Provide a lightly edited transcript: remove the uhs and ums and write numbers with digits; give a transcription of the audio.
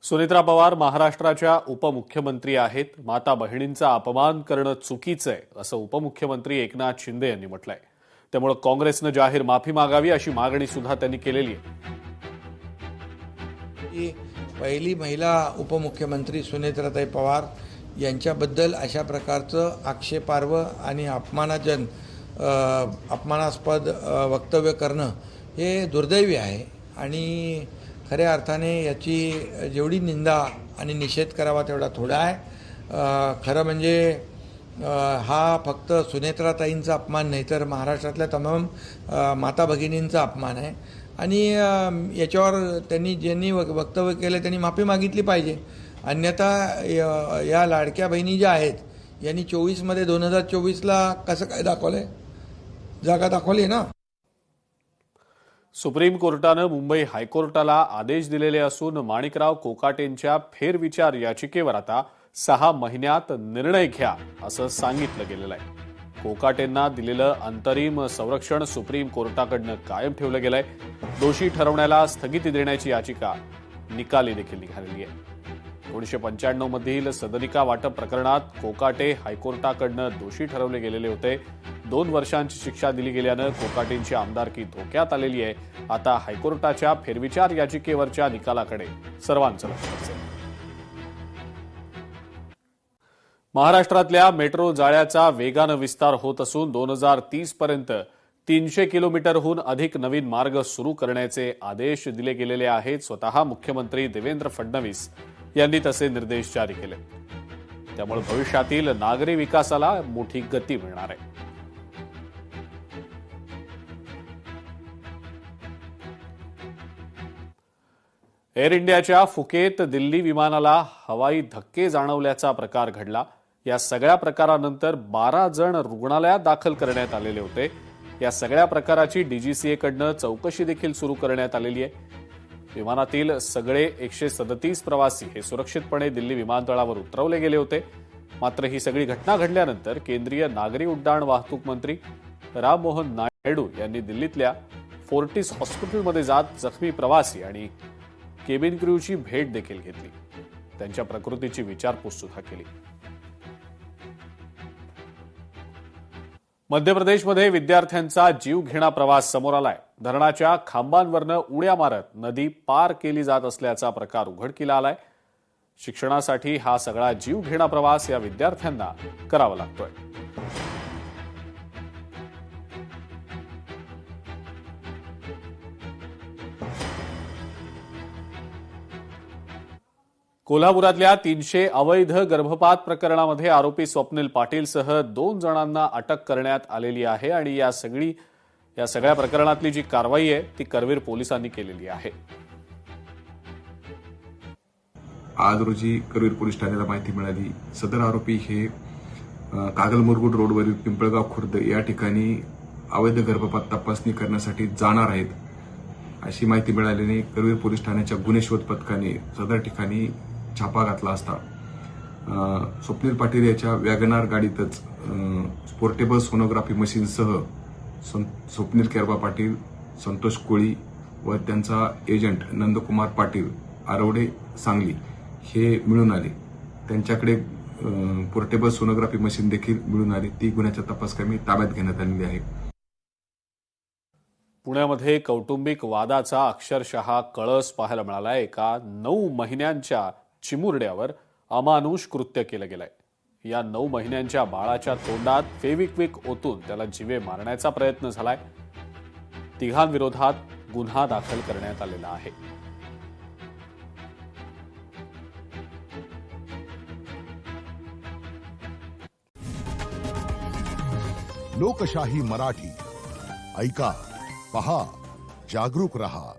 सुनेत्रा पवार महाराष्ट्राच्या उपमुख्यमंत्री आहेत. माता बहिणींचा अपमान करणं चुकीचं आहे असं उपमुख्यमंत्री एकनाथ शिंदे यांनी म्हटलंय. त्यामुळे काँग्रेसनं जाहीर माफी मागावी अशी मागणी सुद्धा त्यांनी केलेली आहे. पहिली महिला उपमुख्यमंत्री सुनेत्राताई पवार यांच्याबद्दल अशा प्रकारचं आक्षेपार्ह आणि अपमानास्पद वक्तव्य करणं हे दुर्दैवी आहे आणि खऱ्या अर्थाने याची जेवढी निंदा आणि निषेध करावा तेवढा थोडा आहे. खरं म्हणजे हा फक्त सुनेत्राताईंचा अपमान नाही तर महाराष्ट्रातल्या तमाम माता भगिनींचा अपमान आहे आणि याच्यावर ज्यांनी वक्तव्य केलं त्यांनी माफी मागितली पाहिजे. अन्यथा या लाडक्या बहिणी ज्या आहेत यांनी 24मध्ये 2024ला कसं काय दाखवलंय, जागा दाखवली ना. सुप्रीम कोर्टानं मुंबई हायकोर्टाला आदेश दिलेले असून माणिकराव कोकाटेंच्या फेरविचार याचिकेवर आता 6 महिन्यात निर्णय घ्या असं सांगितलं गेलेलं आहे. कोकाटेंना दिलेलं अंतरिम संरक्षण सुप्रीम कोर्टाकडनं कायम ठेवलं गेलंय. दोषी ठरवण्याला स्थगिती देण्याची याचिका निकाली देखील निघालेली आहे. 1995 मधील सदनिका वाटप प्रकरणात कोकाटे हायकोर्टाकडनं दोषी ठरवले गेलेले होते. 2 वर्षांची शिक्षा दिली गेल्यानं कोकाटेंची आमदारकी धोक्यात आलेली आहे. आता हायकोर्टाच्या फेरविचार याचिकेवरच्या निकालाकडे सर्वांचं लक्ष असेल. महाराष्ट्रातल्या मेट्रो जाळ्याचा वेगानं विस्तार होत असून 2030 पर्यंत 300 किलोमीटरहून अधिक नवीन मार्ग सुरू करण्याचे आदेश दिले गेलेले आहेत. स्वतः मुख्यमंत्री देवेंद्र फडणवीस यांनी तसे निर्देश जारी केले. त्यामुळे भविष्यातील नागरी विकासाला मोठी गती मिळणार आहे. एअर इंडियाच्या फुकेत दिल्ली विमानाला हवाई धक्के जाणवल्याचा प्रकार घडला. या सगळ्या प्रकारानंतर 12 जण रुग्णालयात दाखल करण्यात आलेले होते. या सगळ्या प्रकाराची डीजीसीएकडनं चौकशी देखील सुरू करण्यात आलेली आहे. विमानातील सगळे 137 प्रवासी हे सुरक्षितपणे दिल्ली विमानतळावर उतरवले गेले होते. मात्र ही सगळी घटना घडल्यानंतर केंद्रीय नागरी उड्डाण वाहतूक मंत्री राममोहन नायडू यांनी दिल्लीतल्या फोर्टिस हॉस्पिटलमध्ये जात जखमी प्रवासी आणि केबिन क्रूची भेट देखील घेतली. त्यांच्या प्रकृतीची विचारपूस सुद्धा केली. मध्य प्रदेशमध्ये विद्यार्थ्यांचा जीवघेणा प्रवास समोर आलाय. धरणाच्या खांबांवरनं उड्या मारत नदी पार केली जात असल्याचा प्रकार उघडकीला आलाय. शिक्षणासाठी हा सगळा जीवघेणा प्रवास या विद्यार्थ्यांना करावा लागतोय. कोल्हापुरातल्या 300 अवैध गर्भपात प्रकरणामध्ये आरोपी स्वप्नील पाटीलसह 2 जणांना अटक करण्यात आलेली आहे आणि या सगळ्या प्रकरणातली जी कारवाई आहे ती करवीर पोलिसांनी केलेली आहे. आज रोजी करवीर पोलीस ठाण्याला माहिती मिळाली. सदर आरोपी हे कागल-मुरगुड रोडवरील पिंपळगाव खुर्द या ठिकाणी अवैध गर्भपात तपासणी करण्यासाठी जाणार आहेत अशी माहिती मिळाल्याने करवीर पोलीस ठाण्याच्या गुन्हे शोध पथकाने सदर ठिकाणी छापा घातला असता स्वप्नील पाटील याच्या वॅगनार गाडीतच पोर्टेबल सोनोग्राफी मशीनसह स्वप्नील केरबा पाटील, संतोष कोळी व त्यांचा एजंट नंदकुमार पाटील आरवडे सांगली हे मिळून आले. त्यांच्याकडे पोर्टेबल सोनोग्राफी मशीन देखील मिळून आली. ती गुन्ह्याच्या तपासकामी ताब्यात घेण्यात आलेली आहे. पुण्यामध्ये कौटुंबिक वादाचा अक्षरशः कळस पाहायला मिळाला. एका 9 महिन्यांच्या चिमुरड्यावर अमानुष कृत्य केलं गेलंय. या 9 महिन्यांच्या बाळाच्या तोंडात फेविक्विक ओतून त्याला जीवे मारण्याचा प्रयत्न झालाय. तिघांविरोधात गुन्हा दाखल करण्यात आलेला आहे. लोकशाही मराठी ऐका, पहा, जागरूक रहा.